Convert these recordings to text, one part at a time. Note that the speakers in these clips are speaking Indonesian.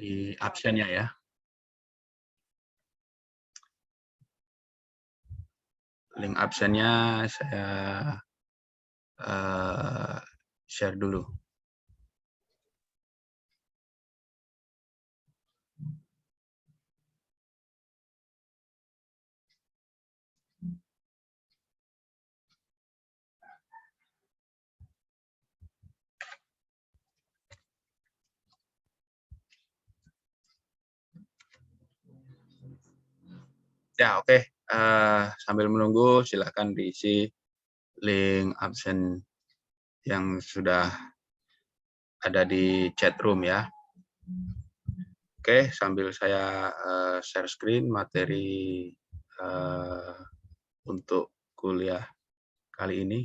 di absennya ya. Link absennya saya share dulu. Ya, oke. Sambil menunggu, silakan diisi link absen yang sudah ada di chat room ya. Oke, sambil saya share screen materi untuk kuliah kali ini.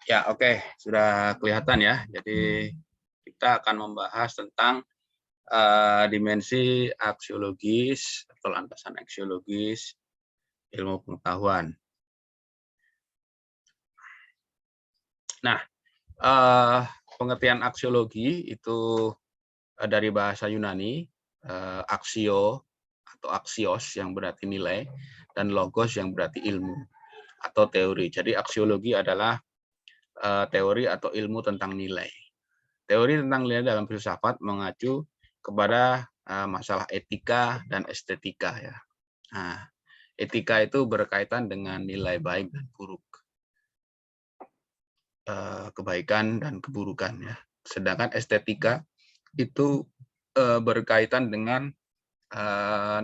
Ya, oke, sudah kelihatan ya. Jadi kita akan membahas tentang dimensi aksiologis atau landasan aksiologis ilmu pengetahuan. Nah, pengertian aksiologi itu dari bahasa Yunani, aksio atau aksios yang berarti nilai, dan logos yang berarti ilmu atau teori. Jadi aksiologi adalah teori atau ilmu tentang nilai. Teori tentang nilai dalam filsafat mengacu kepada masalah etika dan estetika ya. Nah, etika itu berkaitan dengan nilai baik dan buruk, kebaikan dan keburukan ya. Sedangkan estetika itu berkaitan dengan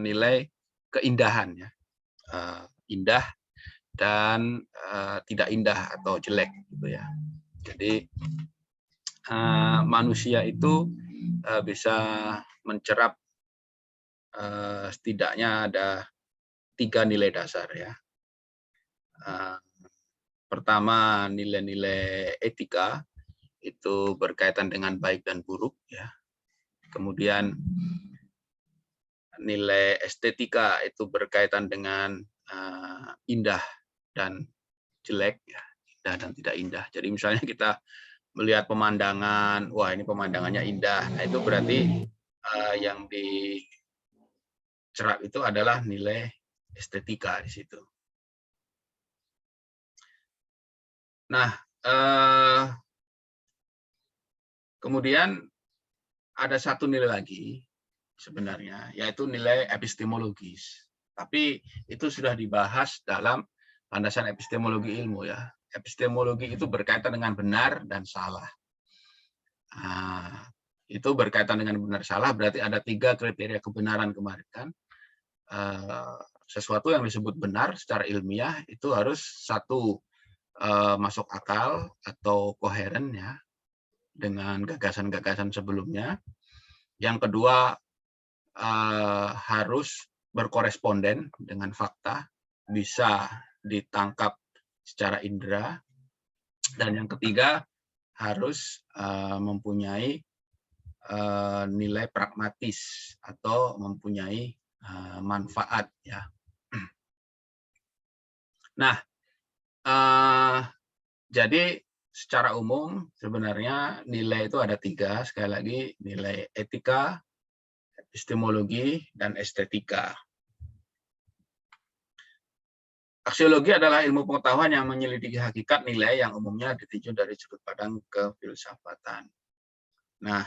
nilai keindahan ya, indah dan tidak indah atau jelek gitu ya. Jadi manusia itu bisa mencerap setidaknya ada 3 nilai dasar ya. Pertama, nilai-nilai etika itu berkaitan dengan baik dan buruk ya. Kemudian nilai estetika itu berkaitan dengan indah dan jelek ya, indah dan tidak indah. Jadi misalnya kita melihat pemandangan, wah ini pemandangannya indah. Nah, itu berarti yang dicerap itu adalah nilai estetika di situ. Nah, kemudian ada satu nilai lagi sebenarnya, yaitu nilai epistemologis. Tapi itu sudah dibahas dalam landasan epistemologi ilmu ya. Epistemologi itu berkaitan dengan benar dan salah. Nah, itu berkaitan dengan benar salah berarti ada 3 kriteria kebenaran kemarin kan. Sesuatu yang disebut benar secara ilmiah itu harus satu masuk akal atau koheren ya dengan gagasan-gagasan sebelumnya. Yang kedua harus berkoresponden dengan fakta, bisa ditangkap secara indera, dan yang ketiga harus mempunyai nilai pragmatis atau mempunyai manfaat ya. Nah, jadi secara umum sebenarnya nilai itu ada 3, sekali lagi nilai etika, epistemologi, dan estetika. Aksiologi adalah ilmu pengetahuan yang menyelidiki hakikat nilai yang umumnya ditinjau dari sudut pandang kefilsafatan. Nah,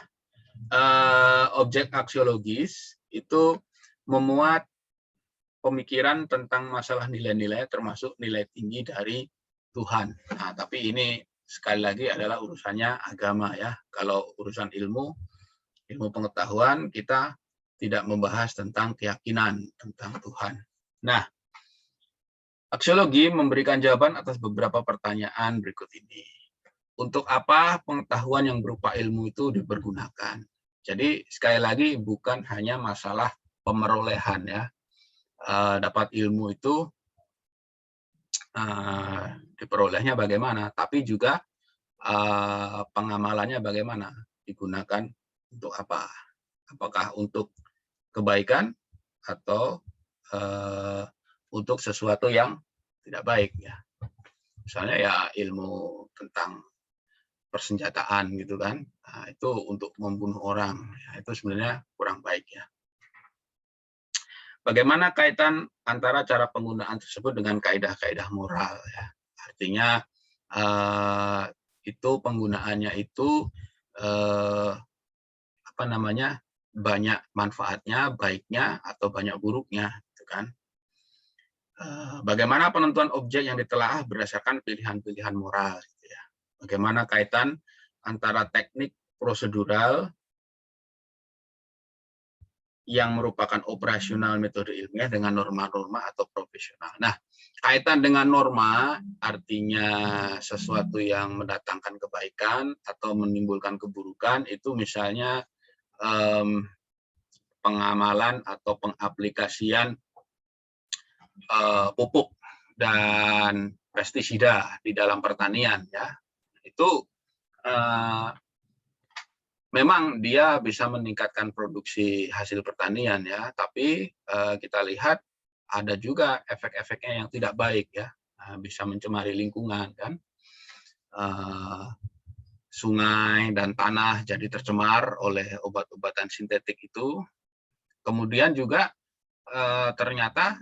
objek aksiologis itu memuat pemikiran tentang masalah nilai-nilai termasuk nilai tinggi dari Tuhan. Nah, tapi ini sekali lagi adalah urusannya agama ya. Kalau urusan ilmu pengetahuan kita tidak membahas tentang keyakinan tentang Tuhan. Nah, aksiologi memberikan jawaban atas beberapa pertanyaan berikut ini. untuk apa pengetahuan yang berupa ilmu itu dipergunakan. Jadi sekali lagi bukan hanya masalah pemerolehan ya. Dapat ilmu itu diperolehnya bagaimana, tapi juga pengamalannya bagaimana, digunakan untuk apa? Apakah untuk kebaikan atau untuk sesuatu yang tidak baik ya. Misalnya ya ilmu tentang persenjataan gitu kan, nah, itu untuk membunuh orang, ya, itu sebenarnya kurang baik ya. Bagaimana kaitan antara cara penggunaan tersebut dengan kaidah-kaidah moral ya. Artinya itu penggunaannya itu apa namanya, banyak manfaatnya, baiknya atau banyak buruknya gitu kan. Bagaimana penentuan objek yang ditelaah berdasarkan pilihan-pilihan moral gitu ya. Bagaimana kaitan antara teknik prosedural yang merupakan operasional metode ilmiah dengan norma-norma atau profesional. Nah, kaitan dengan norma artinya sesuatu yang mendatangkan kebaikan atau menimbulkan keburukan, itu misalnya pengamalan atau pengaplikasian pupuk dan pestisida di dalam pertanian ya. Itu memang dia bisa meningkatkan produksi hasil pertanian ya, tapi kita lihat ada juga efek-efeknya yang tidak baik ya, bisa mencemari lingkungan kan, sungai dan tanah jadi tercemar oleh obat-obatan sintetik itu. Kemudian juga ternyata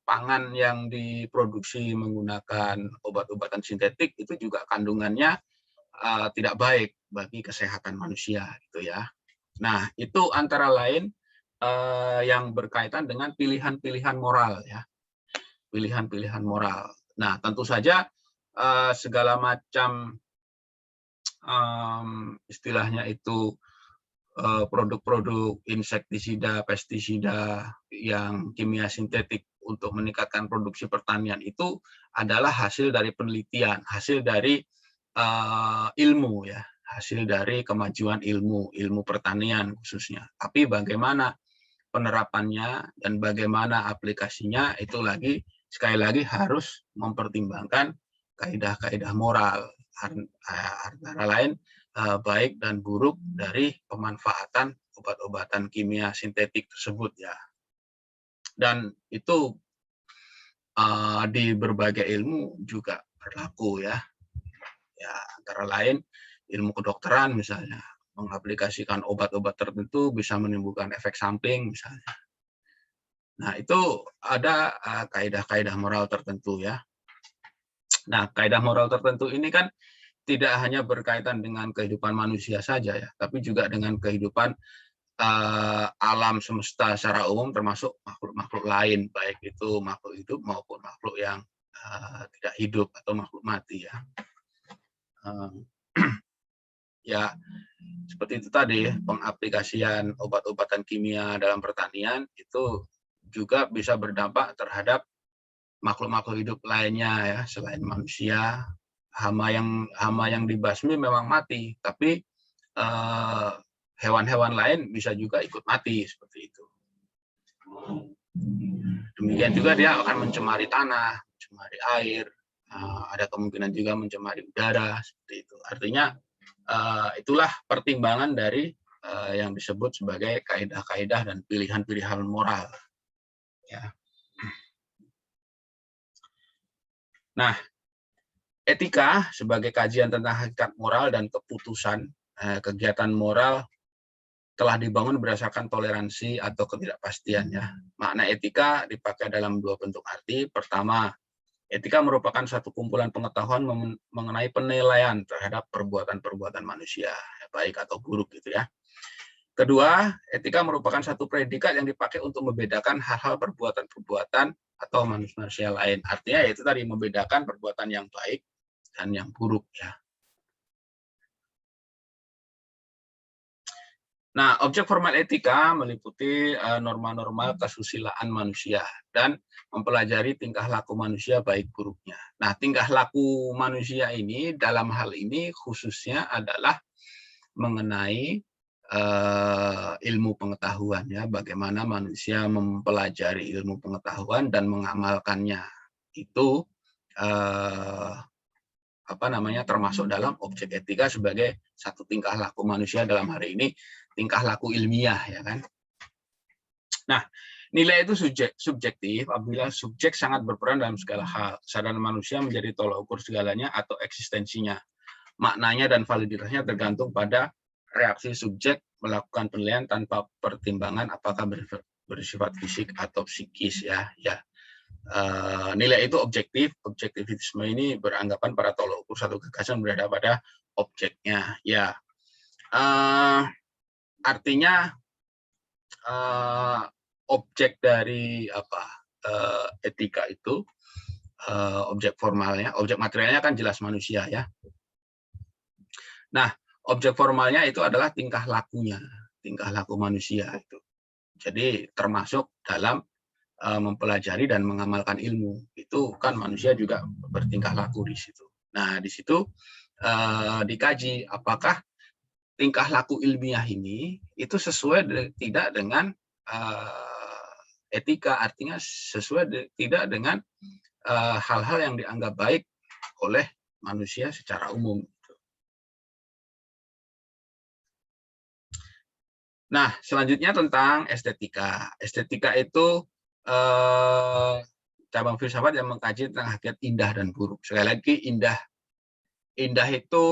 pangan yang diproduksi menggunakan obat-obatan sintetik itu juga kandungannya tidak baik bagi kesehatan manusia gitu ya. Nah, itu antara lain yang berkaitan dengan pilihan-pilihan moral ya. Pilihan-pilihan moral. Nah, tentu saja segala macam istilahnya itu produk-produk insektisida, pestisida yang kimia sintetik untuk meningkatkan produksi pertanian itu adalah hasil dari penelitian, hasil dari ilmu ya, hasil dari kemajuan ilmu pertanian khususnya. Tapi bagaimana penerapannya dan bagaimana aplikasinya itu sekali lagi harus mempertimbangkan kaidah-kaidah moral, antara lain baik dan buruk dari pemanfaatan obat-obatan kimia sintetik tersebut ya. Dan itu di berbagai ilmu juga berlaku ya. Ya, antara lain ilmu kedokteran misalnya, mengaplikasikan obat-obat tertentu bisa menimbulkan efek samping misalnya. Nah, itu ada kaidah-kaidah moral tertentu ya. Nah, kaidah moral tertentu ini kan tidak hanya berkaitan dengan kehidupan manusia saja ya, tapi juga dengan kehidupan alam semesta secara umum, termasuk makhluk-makhluk lain, baik itu makhluk hidup maupun makhluk yang tidak hidup atau makhluk mati ya. Ya, seperti itu tadi, pengaplikasian obat-obatan kimia dalam pertanian itu juga bisa berdampak terhadap makhluk-makhluk hidup lainnya ya, selain manusia. Hama yang dibasmi memang mati, tapi hewan-hewan lain bisa juga ikut mati seperti itu. Demikian juga dia akan mencemari tanah, mencemari air, ada kemungkinan juga mencemari udara seperti itu. Artinya itulah pertimbangan dari yang disebut sebagai kaidah-kaidah dan pilihan-pilihan moral. Ya. Nah, etika sebagai kajian tentang hakikat moral dan keputusan kegiatan moral telah dibangun berdasarkan toleransi atau ketidakpastian ya. Makna etika dipakai dalam dua bentuk arti. Pertama, etika merupakan satu kumpulan pengetahuan mengenai penilaian terhadap perbuatan-perbuatan manusia, baik atau buruk gitu ya. Kedua, etika merupakan satu predikat yang dipakai untuk membedakan hal-hal perbuatan-perbuatan atau manusia lain. Artinya yaitu tadi membedakan perbuatan yang baik dan yang buruk ya. Nah, objek formal etika meliputi norma-norma kesusilaan manusia dan mempelajari tingkah laku manusia baik buruknya. Nah, tingkah laku manusia ini dalam hal ini khususnya adalah mengenai ilmu pengetahuan, ya, bagaimana manusia mempelajari ilmu pengetahuan dan mengamalkannya. Itu termasuk dalam objek etika sebagai satu tingkah laku manusia, dalam hari ini tingkah laku ilmiah, ya kan. Nah, nilai itu subjektif apabila subjek sangat berperan dalam segala hal. Kesadaran manusia menjadi tolak ukur segalanya atau eksistensinya. Maknanya dan validitasnya tergantung pada reaksi subjek melakukan penilaian tanpa pertimbangan apakah bersifat fisik atau psikis, ya. Nilai itu objektif. Objektivitisme ini beranggapan para tolak ukur satu gagasan berada pada objeknya, ya. Artinya objek dari etika itu, objek formalnya, objek materialnya kan jelas manusia, ya. Nah, objek formalnya itu adalah tingkah lakunya, tingkah laku manusia itu. Jadi termasuk dalam mempelajari dan mengamalkan ilmu. Itu kan manusia juga bertingkah laku di situ. Nah, di situ dikaji apakah tingkah laku ilmiah ini itu sesuai tidak dengan etika, artinya sesuai tidak dengan hal-hal yang dianggap baik oleh manusia secara umum. Nah, selanjutnya tentang estetika. Estetika itu cabang filsafat yang mengkaji tentang hakikat indah dan buruk. Sekali lagi, indah itu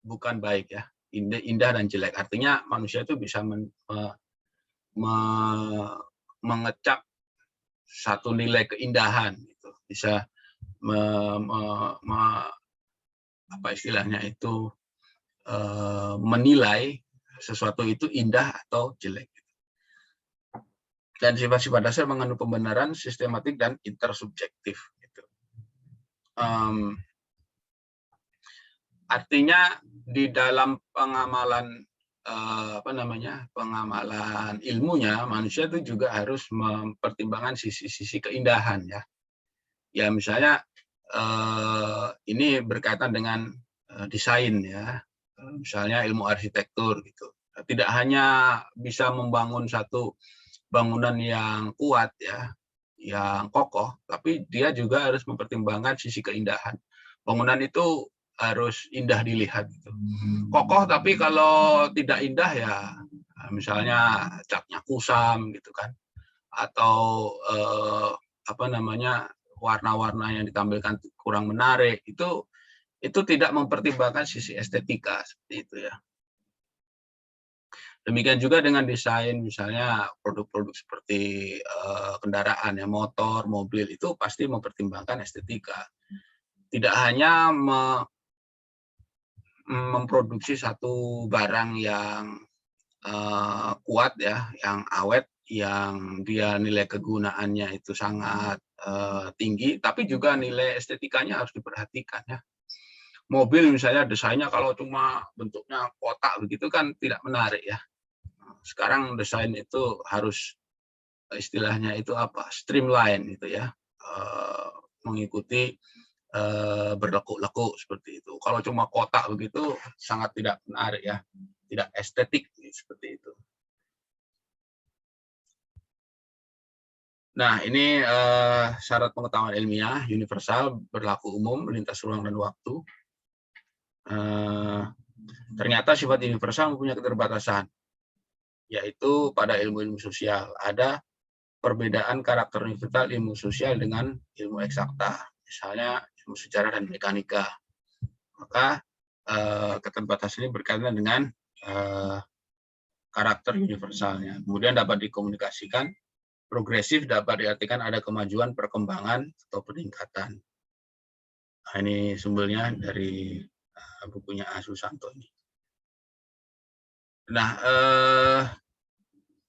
bukan baik, ya. Indah dan jelek. Artinya manusia itu bisa mengecap satu nilai keindahan, gitu. Bisa apa istilahnya itu, menilai sesuatu itu indah atau jelek. Dan sifat-sifat dasar mengandung pembenaran sistematik dan intersubjektif. Gitu. Artinya di dalam pengamalan pengamalan ilmunya, manusia itu juga harus mempertimbangkan sisi-sisi keindahan, ya. Ya, misalnya ini berkaitan dengan desain, ya. Misalnya ilmu arsitektur, gitu. Tidak hanya bisa membangun satu bangunan yang kuat, ya, yang kokoh, tapi dia juga harus mempertimbangkan sisi keindahan. Bangunan itu harus indah dilihat, gitu. Kokoh tapi kalau tidak indah, ya, misalnya catnya kusam, gitu kan, atau warna-warna yang ditampilkan kurang menarik, itu tidak mempertimbangkan sisi estetika, seperti itu, ya. Demikian juga dengan desain, misalnya produk-produk seperti kendaraan, ya, motor, mobil, itu pasti mempertimbangkan estetika. Tidak hanya memproduksi satu barang yang kuat, ya, yang awet, yang dia nilai kegunaannya itu sangat tinggi, tapi juga nilai estetikanya harus diperhatikan, ya. Mobil misalnya desainnya kalau cuma bentuknya kotak begitu kan tidak menarik, ya. Sekarang desain itu harus istilahnya itu streamline, gitu, ya, mengikuti berlekuk-lekuk seperti itu. Kalau cuma kotak begitu sangat tidak menarik, ya, tidak estetik, seperti itu. Nah, ini syarat pengetahuan ilmiah universal, berlaku umum, lintas ruang dan waktu. Ternyata sifat universal mempunyai keterbatasan, yaitu pada ilmu-ilmu sosial. Ada perbedaan karakter universal ilmu sosial dengan ilmu eksakta, misalnya ilmu sejarah dan mekanika. Maka keterbatasan ini berkaitan dengan karakter universalnya. Kemudian dapat dikomunikasikan. Progresif dapat diartikan ada kemajuan, perkembangan, atau peningkatan. Nah, ini sumbernya dari bukunya A. Susanto ini. Nah,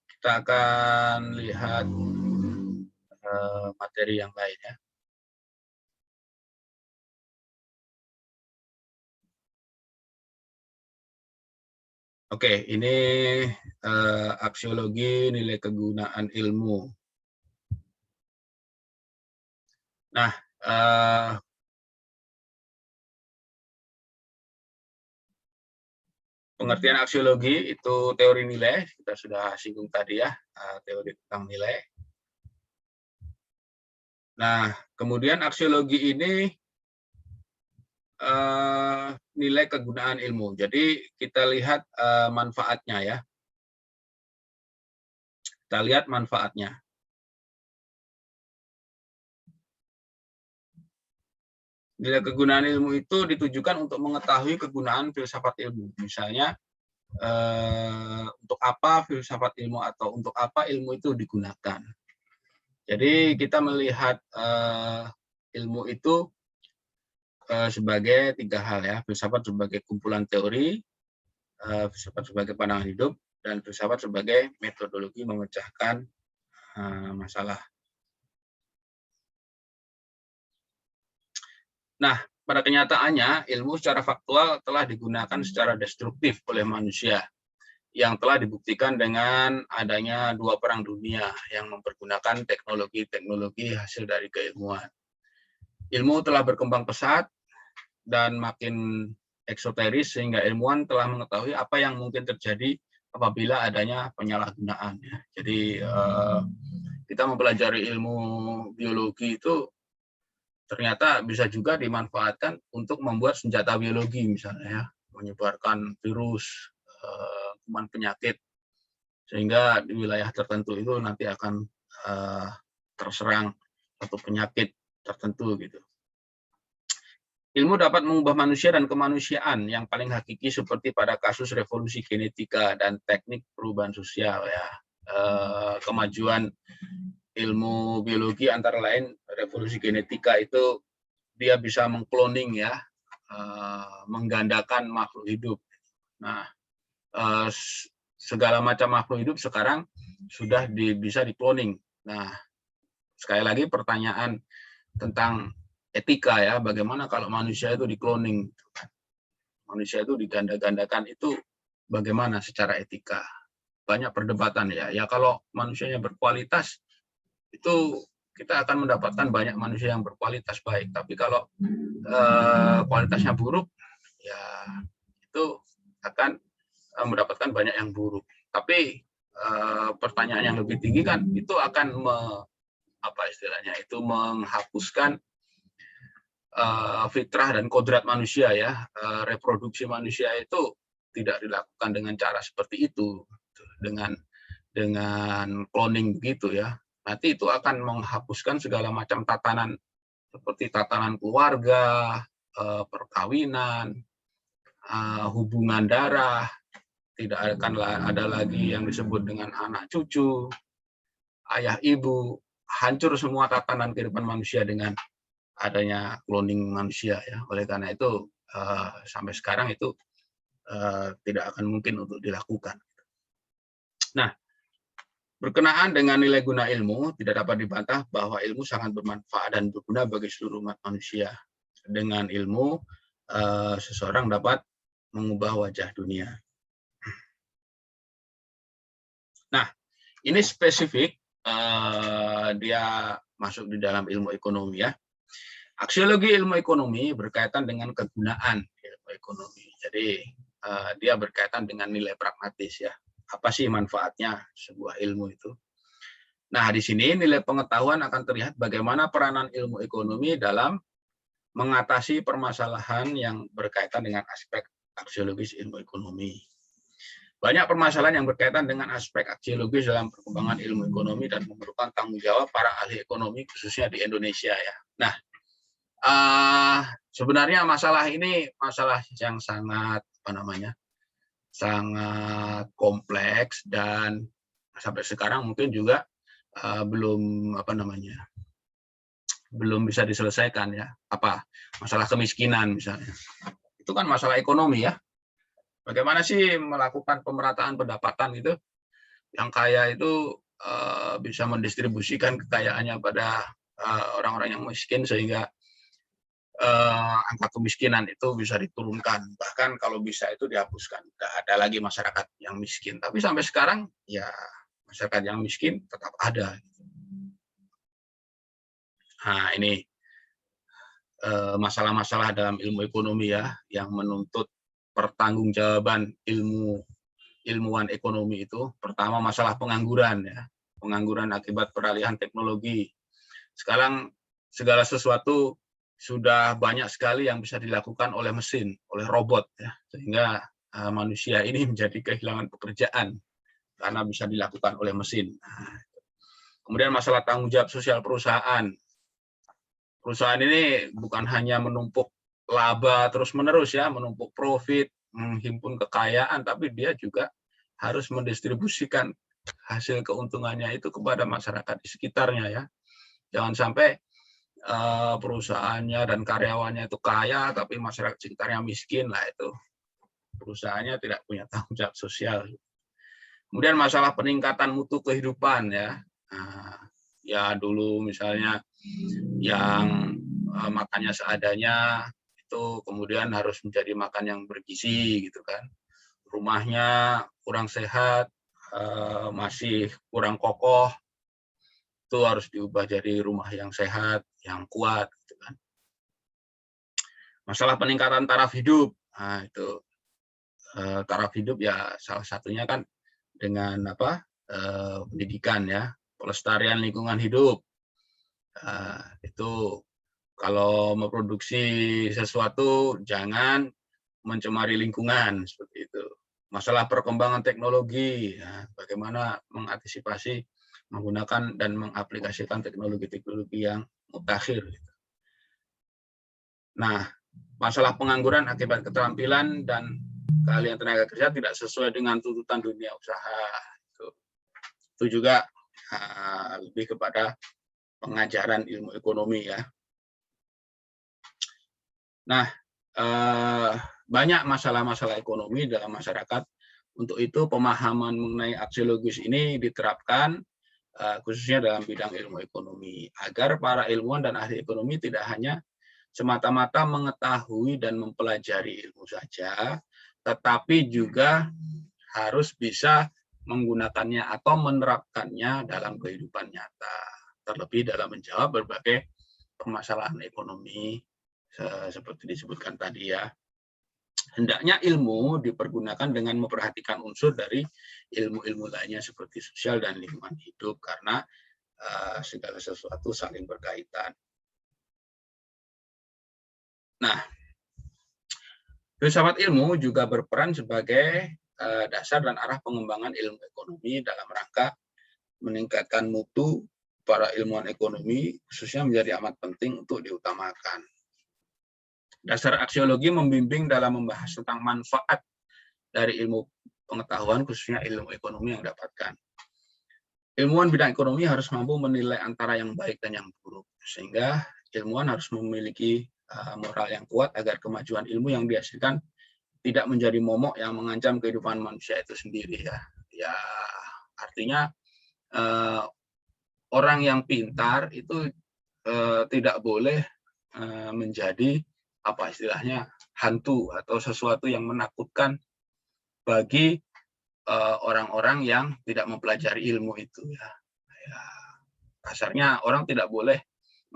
kita akan lihat materi yang lainnya. Oke, ini aksiologi nilai kegunaan ilmu. Nah, pengertian aksiologi itu teori nilai, kita sudah singgung tadi ya, teori tentang nilai. Nah, kemudian aksiologi ini nilai kegunaan ilmu. Jadi kita lihat manfaatnya ya. Kita lihat manfaatnya. Nilai kegunaan ilmu itu ditujukan untuk mengetahui kegunaan filsafat ilmu. Misalnya, untuk apa filsafat ilmu atau untuk apa ilmu itu digunakan. Jadi kita melihat ilmu itu sebagai 3 hal ya, filsafat sebagai kumpulan teori, filsafat sebagai pandangan hidup, dan filsafat sebagai metodologi memecahkan masalah. Nah, pada kenyataannya ilmu secara faktual telah digunakan secara destruktif oleh manusia, yang telah dibuktikan dengan adanya 2 perang dunia yang mempergunakan teknologi-teknologi hasil dari keilmuan. Ilmu telah berkembang pesat dan makin eksoteris sehingga ilmuwan telah mengetahui apa yang mungkin terjadi apabila adanya penyalahgunaan. Jadi kita mempelajari ilmu biologi itu ternyata bisa juga dimanfaatkan untuk membuat senjata biologi misalnya ya, menyebarkan virus, kuman penyakit, sehingga di wilayah tertentu itu nanti akan terserang satu penyakit tertentu gitu. Ilmu dapat mengubah manusia dan kemanusiaan yang paling hakiki seperti pada kasus revolusi genetika dan teknik perubahan sosial ya. Kemajuan ilmu biologi antara lain revolusi genetika itu dia bisa mengkloning ya, menggandakan makhluk hidup. Nah, segala macam makhluk hidup sekarang sudah bisa dikloning. Nah, sekali lagi pertanyaan tentang etika ya, bagaimana kalau manusia itu dikloning, manusia itu diganda-gandakan, itu bagaimana secara etika? Banyak perdebatan ya. Ya kalau manusianya berkualitas itu kita akan mendapatkan banyak manusia yang berkualitas baik. Tapi kalau kualitasnya buruk, ya itu akan mendapatkan banyak yang buruk. Tapi pertanyaan yang lebih tinggi kan itu akan menghapuskan fitrah dan kodrat manusia ya. Reproduksi manusia itu tidak dilakukan dengan cara seperti itu, dengan cloning begitu ya. Nanti itu akan menghapuskan segala macam tatanan seperti tatanan keluarga, perkawinan, hubungan darah, tidak akan ada lagi yang disebut dengan anak cucu, ayah ibu, hancur semua tatanan kehidupan manusia dengan adanya cloning manusia ya. Oleh karena itu sampai sekarang itu tidak akan mungkin untuk dilakukan. Nah, berkenaan dengan nilai guna ilmu, tidak dapat dibantah bahwa ilmu sangat bermanfaat dan berguna bagi seluruh umat manusia. Dengan ilmu, seseorang dapat mengubah wajah dunia. Nah, ini spesifik, dia masuk di dalam ilmu ekonomi ya. Aksiologi ilmu ekonomi berkaitan dengan kegunaan ilmu ekonomi. Jadi dia berkaitan dengan nilai pragmatis ya. Apa sih manfaatnya sebuah ilmu itu? Nah, di sini nilai pengetahuan akan terlihat bagaimana peranan ilmu ekonomi dalam mengatasi permasalahan yang berkaitan dengan aspek aksiologis ilmu ekonomi. Banyak permasalahan yang berkaitan dengan aspek aksiologis dalam perkembangan ilmu ekonomi dan memerlukan tanggung jawab para ahli ekonomi khususnya di Indonesia ya. Nah, sebenarnya masalah ini masalah yang sangat sangat kompleks dan sampai sekarang mungkin juga belum bisa diselesaikan ya. Masalah kemiskinan misalnya, itu kan masalah ekonomi ya. Bagaimana sih melakukan pemerataan pendapatan gitu, yang kaya itu bisa mendistribusikan kekayaannya pada orang-orang yang miskin sehingga angka kemiskinan itu bisa diturunkan, bahkan kalau bisa itu dihapuskan, tidak ada lagi masyarakat yang miskin. Tapi sampai sekarang ya masyarakat yang miskin tetap ada. Nah, ini masalah-masalah dalam ilmu ekonomi ya, yang menuntut pertanggungjawaban ilmuwan ekonomi itu. Pertama, masalah pengangguran ya, pengangguran akibat peralihan teknologi. Sekarang segala sesuatu sudah banyak sekali yang bisa dilakukan oleh mesin, oleh robot ya, sehingga manusia ini menjadi kehilangan pekerjaan karena bisa dilakukan oleh mesin. Nah, kemudian masalah tanggung jawab sosial perusahaan. Perusahaan ini bukan hanya menumpuk laba terus-menerus ya, menumpuk profit, menghimpun kekayaan, tapi dia juga harus mendistribusikan hasil keuntungannya itu kepada masyarakat di sekitarnya ya. Jangan sampai perusahaannya dan karyawannya itu kaya, tapi masyarakat sekitarnya miskin, lah itu perusahaannya tidak punya tanggung jawab sosial. Kemudian masalah peningkatan mutu kehidupan ya. Nah, ya dulu misalnya yang makannya seadanya itu kemudian harus menjadi makan yang bergizi gitu kan. Rumahnya kurang sehat, masih kurang kokoh, itu harus diubah jadi rumah yang sehat, yang kuat gitu kan. Masalah peningkatan taraf hidup. Nah, itu taraf hidup ya salah satunya kan dengan pendidikan ya, pelestarian lingkungan hidup. Itu kalau memproduksi sesuatu jangan mencemari lingkungan seperti itu. Masalah perkembangan teknologi, ya, bagaimana mengantisipasi menggunakan dan mengaplikasikan teknologi-teknologi yang mutakhir. Nah, masalah pengangguran akibat keterampilan dan keahlian tenaga kerja tidak sesuai dengan tuntutan dunia usaha. Itu juga lebih kepada pengajaran ilmu ekonomi ya. Nah, banyak masalah-masalah ekonomi dalam masyarakat. Untuk itu pemahaman mengenai aksiologis ini diterapkan khususnya dalam bidang ilmu ekonomi, agar para ilmuwan dan ahli ekonomi tidak hanya semata-mata mengetahui dan mempelajari ilmu saja, tetapi juga harus bisa menggunakannya atau menerapkannya dalam kehidupan nyata, terlebih dalam menjawab berbagai permasalahan ekonomi seperti disebutkan tadi ya. Hendaknya ilmu dipergunakan dengan memperhatikan unsur dari ilmu-ilmu lainnya seperti sosial dan lingkungan hidup, karena segala sesuatu saling berkaitan. Nah, filsafat ilmu juga berperan sebagai dasar dan arah pengembangan ilmu ekonomi dalam rangka meningkatkan mutu para ilmuwan ekonomi, khususnya menjadi amat penting untuk diutamakan. Dasar aksiologi membimbing dalam membahas tentang manfaat dari ilmu pengetahuan, khususnya ilmu ekonomi yang didapatkan. Ilmuwan bidang ekonomi harus mampu menilai antara yang baik dan yang buruk, sehingga ilmuwan harus memiliki moral yang kuat agar kemajuan ilmu yang dihasilkan tidak menjadi momok yang mengancam kehidupan manusia itu sendiri ya. Ya, artinya orang yang pintar itu tidak boleh menjadi apa istilahnya hantu atau sesuatu yang menakutkan bagi orang-orang yang tidak mempelajari ilmu itu ya. Kasarnya orang tidak boleh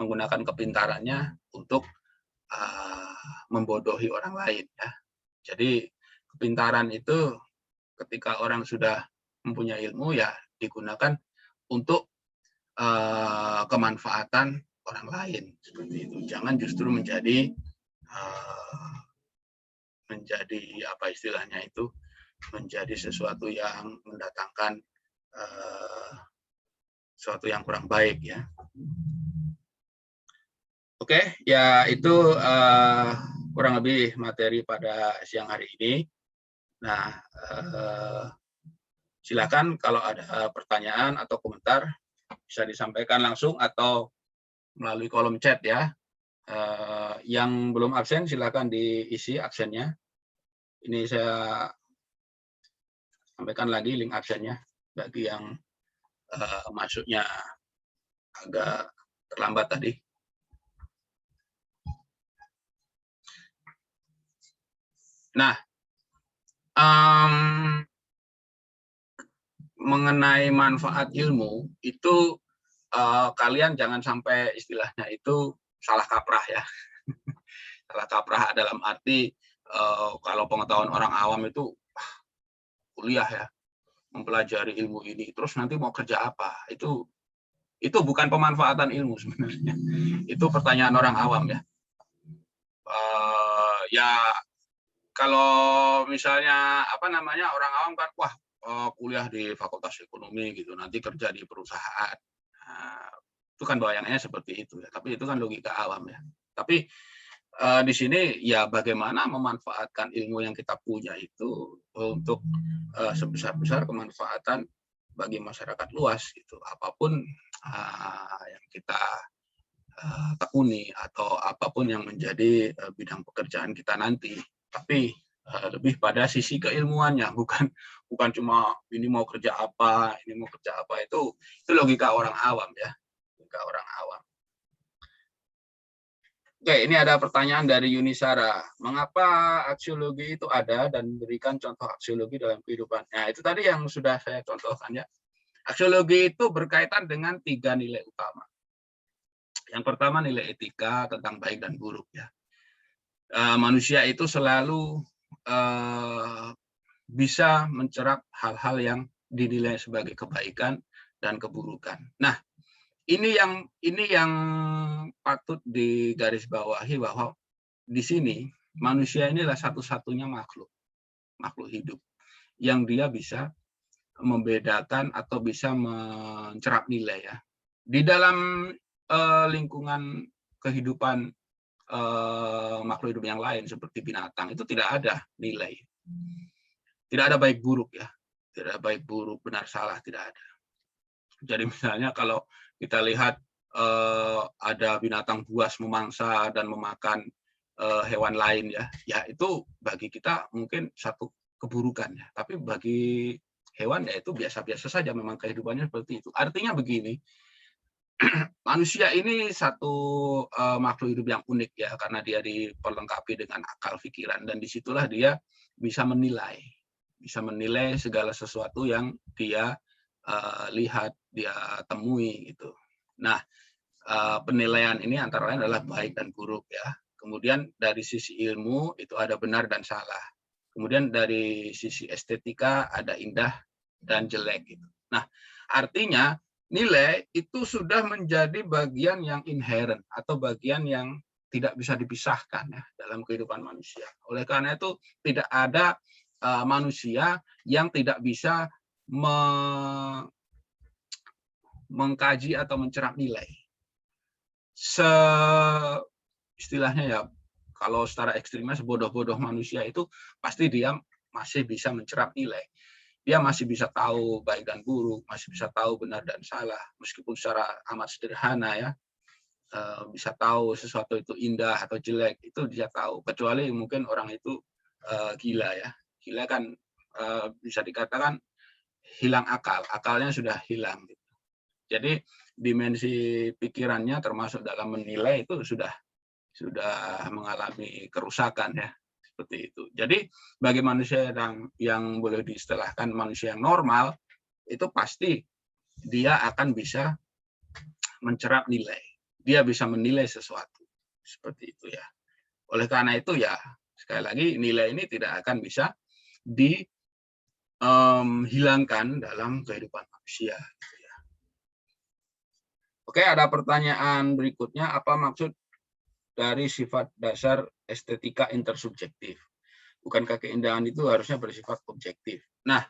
menggunakan kepintarannya untuk membodohi orang lain ya. Jadi kepintaran itu ketika orang sudah mempunyai ilmu ya digunakan untuk kemanfaatan orang lain seperti itu. Jangan justru menjadi apa istilahnya itu, menjadi sesuatu yang mendatangkan sesuatu yang kurang baik ya. Oke, ya itu kurang lebih materi pada siang hari ini. Nah, silakan kalau ada pertanyaan atau komentar bisa disampaikan langsung atau melalui kolom chat ya. Yang belum absen silakan diisi absennya. Ini saya sampaikan lagi link absennya bagi yang masuknya agak terlambat tadi. Nah, mengenai manfaat ilmu itu kalian jangan sampai istilahnya itu salah kaprah ya. Salah kaprah dalam arti kalau pengetahuan orang awam itu kuliah ya, mempelajari ilmu ini, terus nanti mau kerja apa? Itu bukan pemanfaatan ilmu sebenarnya. Itu pertanyaan orang awam ya. Ya kalau misalnya orang awam kan wah kuliah di Fakultas Ekonomi gitu, nanti kerja di perusahaan. Nah, itu kan bayangnya seperti itu ya. Tapi itu kan logika awam ya. Tapi di sini ya bagaimana memanfaatkan ilmu yang kita punya itu untuk sebesar-besar kemanfaatan bagi masyarakat luas gitu. Apapun yang kita tekuni atau apapun yang menjadi bidang pekerjaan kita nanti. Tapi lebih pada sisi keilmuannya, bukan cuma ini mau kerja apa, ini mau kerja apa, itu logika orang awam ya, logika orang awam. Oke, ini ada pertanyaan dari Yunisara. Mengapa aksiologi itu ada dan berikan contoh aksiologi dalam kehidupan? Nah, itu tadi yang sudah saya contohkan ya. Aksiologi itu berkaitan dengan 3 nilai utama. Yang pertama nilai etika tentang baik dan buruk ya. Manusia itu selalu bisa mencerap hal-hal yang dinilai sebagai kebaikan dan keburukan. Nah, ini yang patut digarisbawahi bahwa di sini manusia inilah satu-satunya makhluk hidup yang dia bisa membedakan atau bisa mencerap nilai ya. Di dalam lingkungan kehidupan makhluk hidup yang lain seperti binatang itu tidak ada nilai, tidak ada baik buruk ya, tidak ada baik buruk benar salah, tidak ada. Jadi misalnya kalau kita lihat ada binatang buas memangsa dan memakan hewan lain ya itu bagi kita mungkin satu keburukan ya, tapi bagi hewan ya itu biasa-biasa saja, memang kehidupannya seperti itu. Artinya begini, manusia ini satu makhluk hidup yang unik ya, karena dia diperlengkapi dengan akal pikiran dan disitulah dia bisa menilai segala sesuatu yang dia lihat, dia temui gitu. Nah, penilaian ini antara lain adalah baik dan buruk ya. Kemudian dari sisi ilmu itu ada benar dan salah. Kemudian dari sisi estetika ada indah dan jelek gitu. Nah, artinya nilai itu sudah menjadi bagian yang inherent atau bagian yang tidak bisa dipisahkan ya dalam kehidupan manusia. Oleh karena itu tidak ada manusia yang tidak bisa mengkaji atau mencerap nilai. Istilahnya ya kalau secara ekstrimnya sebodoh-bodoh manusia itu pasti dia masih bisa mencerap nilai. Dia masih bisa tahu baik dan buruk, masih bisa tahu benar dan salah, meskipun secara amat sederhana ya, bisa tahu sesuatu itu indah atau jelek, itu dia tahu. Kecuali mungkin orang itu gila ya, gila kan bisa dikatakan hilang akal, akalnya sudah hilang. Jadi dimensi pikirannya termasuk dalam menilai itu sudah mengalami kerusakan ya. Seperti itu. Jadi bagi manusia yang boleh diistilahkan manusia yang normal, itu pasti dia akan bisa mencerap nilai. Dia bisa menilai sesuatu. Seperti itu ya. Oleh karena itu ya, sekali lagi nilai ini tidak akan bisa dihilangkan dalam kehidupan manusia. Oke, ada pertanyaan berikutnya. Apa maksud dari sifat dasar estetika intersubjektif? Bukankah keindahan itu harusnya bersifat objektif? Nah,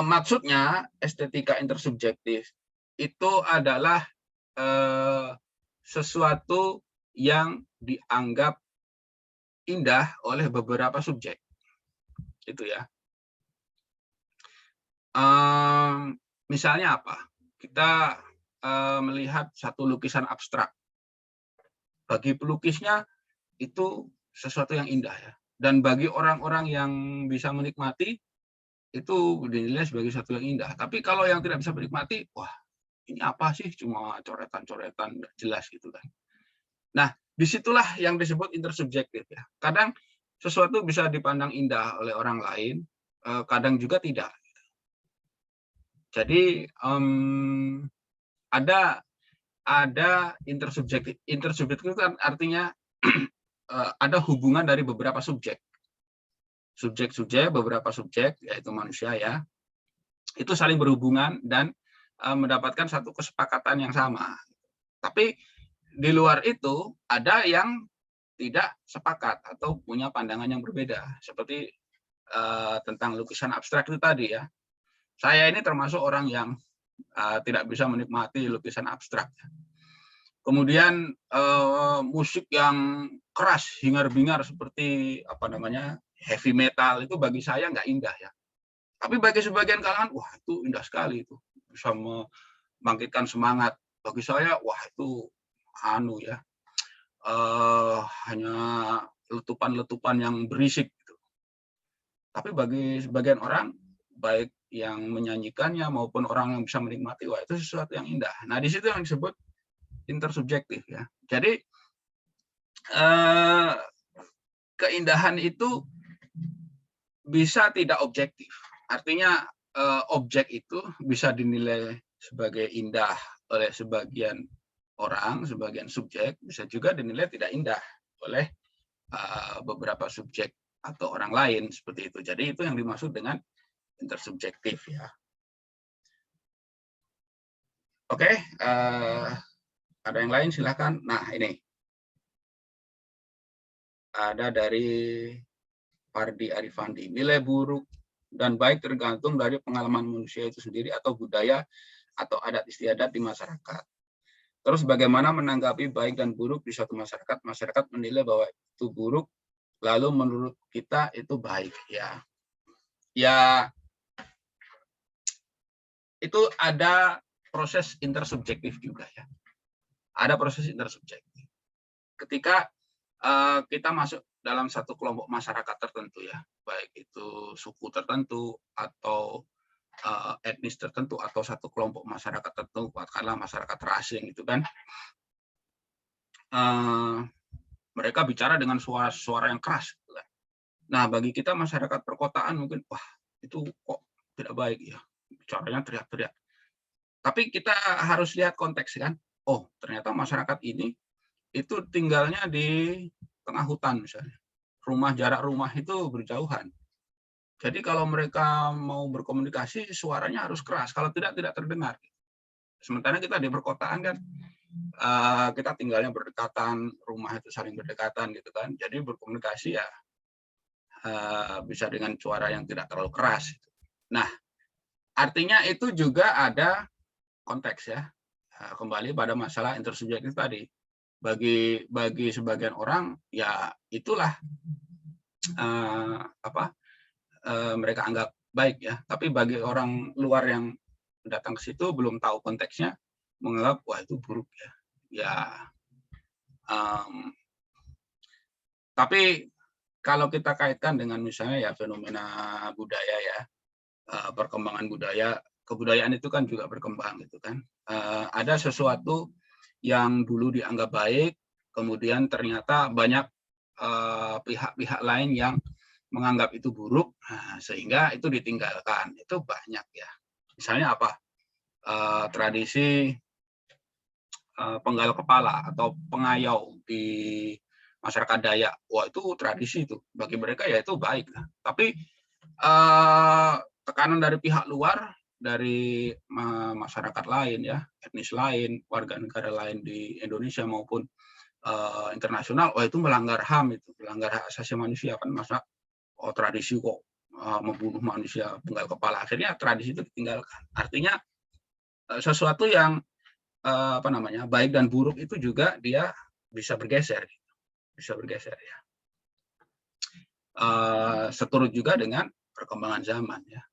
maksudnya estetika intersubjektif itu adalah sesuatu yang dianggap indah oleh beberapa subjek. Itu ya. Misalnya apa? Kita melihat satu lukisan abstrak. Bagi pelukisnya itu sesuatu yang indah ya. Dan bagi orang-orang yang bisa menikmati itu dinilai sebagai sesuatu yang indah. Tapi kalau yang tidak bisa menikmati, wah ini apa sih? Cuma coretan-coretan nggak jelas gitu kan. Nah, disitulah yang disebut intersubjektif ya. Kadang sesuatu bisa dipandang indah oleh orang lain, kadang juga tidak. Jadi ada intersubjektif. Intersubjektif itu artinya ada hubungan dari beberapa subjek. Subjek-subjek, beberapa subjek, yaitu manusia ya, itu saling berhubungan dan mendapatkan satu kesepakatan yang sama. Tapi di luar itu ada yang tidak sepakat atau punya pandangan yang berbeda. Seperti tentang lukisan abstrak itu tadi ya. Saya ini termasuk orang yang tidak bisa menikmati lukisan abstrak. Kemudian musik yang keras, hingar-bingar seperti heavy metal itu bagi saya nggak indah ya. Tapi bagi sebagian kalangan, wah itu indah sekali itu, bisa membangkitkan semangat. Bagi saya, wah itu hanya letupan-letupan yang berisik. Gitu. Tapi bagi sebagian orang, baik yang menyanyikannya maupun orang yang bisa menikmati, wah itu sesuatu yang indah. Nah di situ yang disebut intersubjektif ya. Jadi keindahan itu bisa tidak objektif. Artinya objek itu bisa dinilai sebagai indah oleh sebagian orang, sebagian subjek, bisa juga dinilai tidak indah oleh beberapa subjek atau orang lain seperti itu. Jadi itu yang dimaksud dengan intersubjektif ya. Oke, ada yang lain silakan. Nah ini ada dari Pardi Arifandi. Nilai buruk dan baik tergantung dari pengalaman manusia itu sendiri atau budaya atau adat istiadat di masyarakat. Terus bagaimana menanggapi baik dan buruk di suatu masyarakat? Masyarakat menilai bahwa itu buruk, lalu menurut kita itu baik ya. Ya itu ada proses intersubjektif juga ya. Ada proses intersubjektif. Ketika kita masuk dalam satu kelompok masyarakat tertentu ya, baik itu suku tertentu atau etnis tertentu atau satu kelompok masyarakat tertentu, katakanlah masyarakat asing itu kan, mereka bicara dengan suara-suara yang keras. Nah bagi kita masyarakat perkotaan mungkin wah itu kok tidak baik ya, bicaranya teriak-teriak. Tapi kita harus lihat konteks kan. Oh ternyata masyarakat ini itu tinggalnya di tengah hutan misalnya. Jarak rumah itu berjauhan. Jadi kalau mereka mau berkomunikasi, suaranya harus keras. Kalau tidak terdengar. Sementara kita di perkotaan kan, kita tinggalnya berdekatan, rumah itu saling berdekatan gitu kan. Jadi berkomunikasi ya bisa dengan suara yang tidak terlalu keras. Nah, artinya itu juga ada konteks ya. Kembali pada masalah intersubjektif tadi. Bagi sebagian orang ya itulah mereka anggap baik ya, tapi bagi orang luar yang datang ke situ belum tahu konteksnya menganggap wah itu buruk ya. Ya, tapi kalau kita kaitkan dengan misalnya ya fenomena budaya ya, perkembangan budaya, kebudayaan itu kan juga berkembang gitu kan. Ada sesuatu yang dulu dianggap baik, kemudian ternyata banyak pihak-pihak lain yang menganggap itu buruk, sehingga itu ditinggalkan. Itu banyak ya. Misalnya apa? Tradisi penggal kepala atau pengayau di masyarakat Dayak. Wah itu tradisi itu. Bagi mereka ya itu baik. Tapi tekanan dari pihak luar, dari masyarakat lain ya, etnis lain, warga negara lain di Indonesia maupun internasional, wah itu melanggar HAM, itu melanggar hak asasi manusia kan, masa tradisi kok membunuh manusia penggal kepala. Akhirnya tradisi itu ditinggalkan. Artinya sesuatu yang baik dan buruk itu juga dia bisa bergeser ya. Seturut juga dengan perkembangan zaman ya.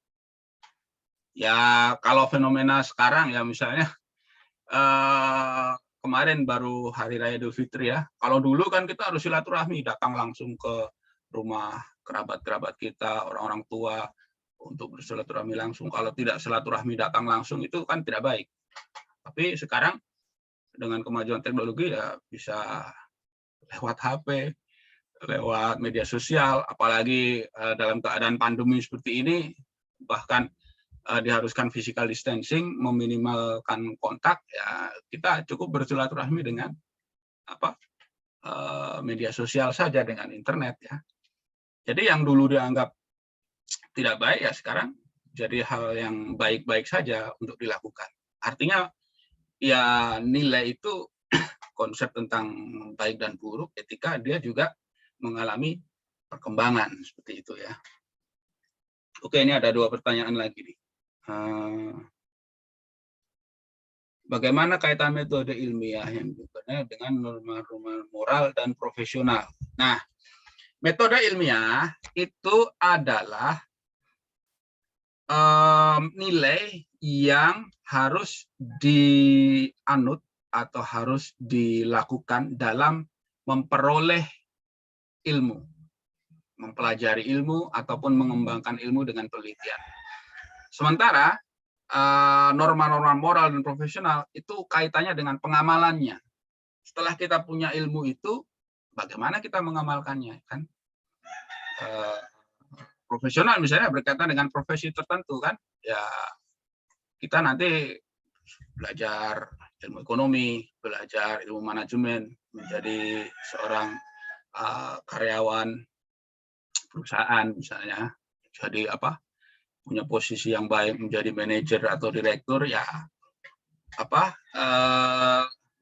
Ya kalau fenomena sekarang ya misalnya kemarin baru Hari Raya Idul Fitri ya. Kalau dulu kan kita harus silaturahmi, datang langsung ke rumah kerabat-kerabat kita, orang-orang tua untuk bersilaturahmi langsung. Kalau tidak silaturahmi datang langsung itu kan tidak baik. Tapi sekarang dengan kemajuan teknologi ya bisa lewat HP, lewat media sosial, apalagi dalam keadaan pandemi seperti ini, bahkan diharuskan physical distancing, meminimalkan kontak, ya kita cukup bersilaturahmi dengan media sosial saja, dengan internet ya. Jadi yang dulu dianggap tidak baik ya sekarang jadi hal yang baik-baik saja untuk dilakukan. Artinya ya nilai itu konsep tentang baik dan buruk, etika dia juga mengalami perkembangan seperti itu ya. Oke, ini ada 2 pertanyaan lagi nih. Bagaimana kaitan metode ilmiah yang benar dengan norma-norma moral dan profesional? Nah, metode ilmiah itu adalah nilai yang harus dianut atau harus dilakukan dalam memperoleh ilmu, mempelajari ilmu ataupun mengembangkan ilmu dengan penelitian. Sementara norma-norma moral dan profesional itu kaitannya dengan pengamalannya. Setelah kita punya ilmu itu, bagaimana kita mengamalkannya, kan? Profesional misalnya berkaitan dengan profesi tertentu, kan? Ya kita nanti belajar ilmu ekonomi, belajar ilmu manajemen, menjadi seorang karyawan perusahaan misalnya, jadi punya posisi yang baik, menjadi manajer atau direktur, ya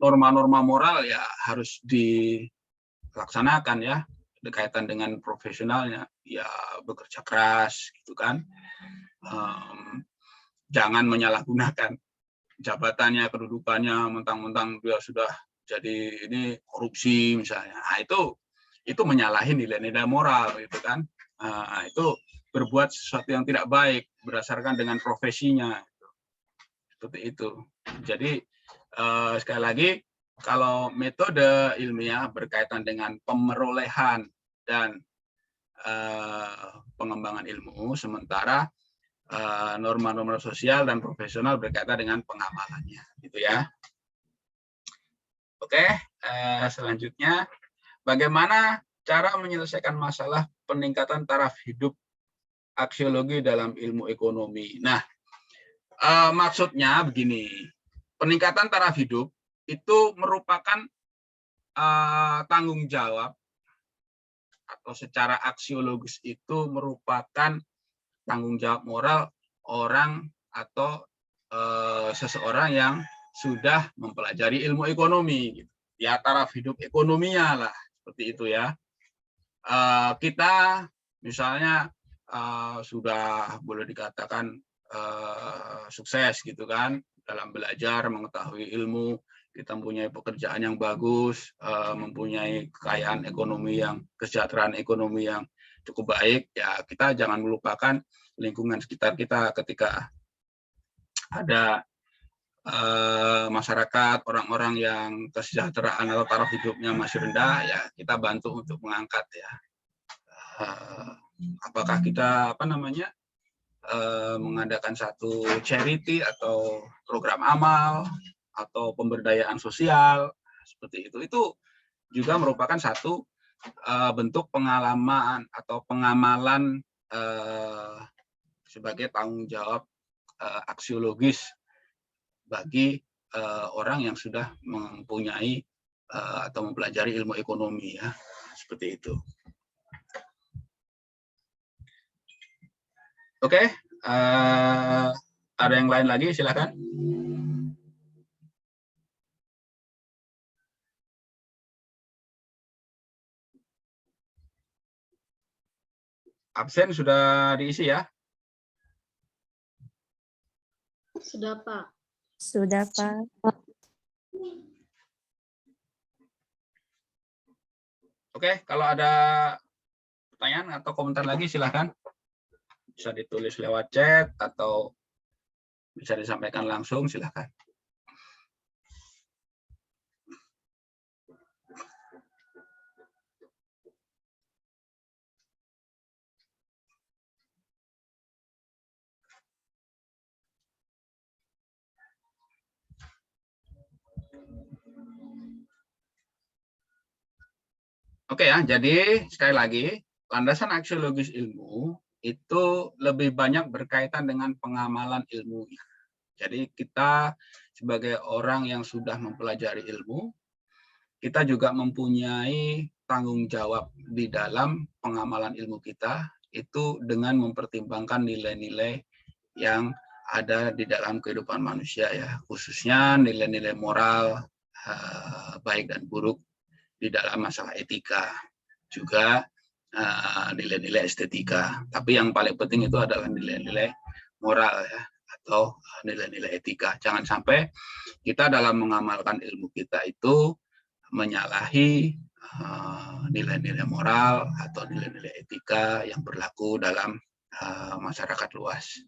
norma-norma moral ya harus dilaksanakan ya, berkaitan dengan profesionalnya, ya bekerja keras gitu kan, jangan menyalahgunakan jabatannya, kedudukannya, mentang-mentang dia sudah jadi ini korupsi misalnya. Nah, itu menyalahi nilai-nilai moral gitu kan. Itu berbuat sesuatu yang tidak baik berdasarkan dengan profesinya. Seperti itu. Jadi sekali lagi, kalau metode ilmiah berkaitan dengan pemerolehan dan pengembangan ilmu, sementara norma-norma sosial dan profesional berkaitan dengan pengamalannya, gitu ya. Oke, selanjutnya, bagaimana cara menyelesaikan masalah peningkatan taraf hidup aksiologi dalam ilmu ekonomi? Nah, maksudnya begini, peningkatan taraf hidup itu merupakan tanggung jawab atau secara aksiologis itu merupakan tanggung jawab moral orang atau seseorang yang sudah mempelajari ilmu ekonomi, gitu. Ya taraf hidup ekonominya lah, seperti itu ya. Kita misalnya sudah boleh dikatakan sukses gitu kan dalam belajar, mengetahui ilmu, kita mempunyai pekerjaan yang bagus, mempunyai kekayaan ekonomi kesejahteraan ekonomi yang cukup baik, ya kita jangan melupakan lingkungan sekitar kita. Ketika ada masyarakat, orang-orang yang kesejahteraan atau taraf hidupnya masih rendah, ya kita bantu untuk mengangkat ya. Apakah kita mengadakan satu charity atau program amal atau pemberdayaan sosial seperti itu juga merupakan satu bentuk pengalaman atau pengamalan sebagai tanggung jawab aksiologis bagi orang yang sudah mempunyai atau mempelajari ilmu ekonomi ya, seperti itu. Oke, ada yang lain lagi, silakan. Absen sudah diisi ya? Sudah, Pak. Sudah, Pak. Oke, kalau ada pertanyaan atau komentar lagi silakan. Bisa ditulis lewat chat atau bisa disampaikan langsung, silakan. Oke ya, jadi sekali lagi, landasan aksiologis ilmu itu lebih banyak berkaitan dengan pengamalan ilmu. Jadi kita sebagai orang yang sudah mempelajari ilmu, kita juga mempunyai tanggung jawab di dalam pengamalan ilmu kita itu dengan mempertimbangkan nilai-nilai yang ada di dalam kehidupan manusia ya, khususnya nilai-nilai moral baik dan buruk di dalam masalah etika, juga nilai-nilai estetika. Tapi yang paling penting itu adalah nilai-nilai moral ya, atau nilai-nilai etika. Jangan sampai kita dalam mengamalkan ilmu kita itu menyalahi nilai-nilai moral atau nilai-nilai etika yang berlaku dalam masyarakat luas.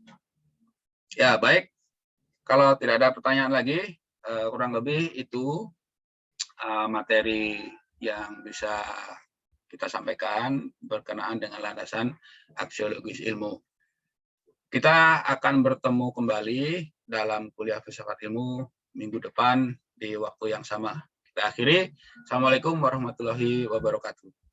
Ya, baik. Kalau tidak ada pertanyaan lagi, kurang lebih itu materi yang bisa kita sampaikan berkenaan dengan landasan aksiologis ilmu. Kita akan bertemu kembali dalam kuliah filsafat ilmu minggu depan di waktu yang sama. Kita akhiri. Assalamualaikum warahmatullahi wabarakatuh.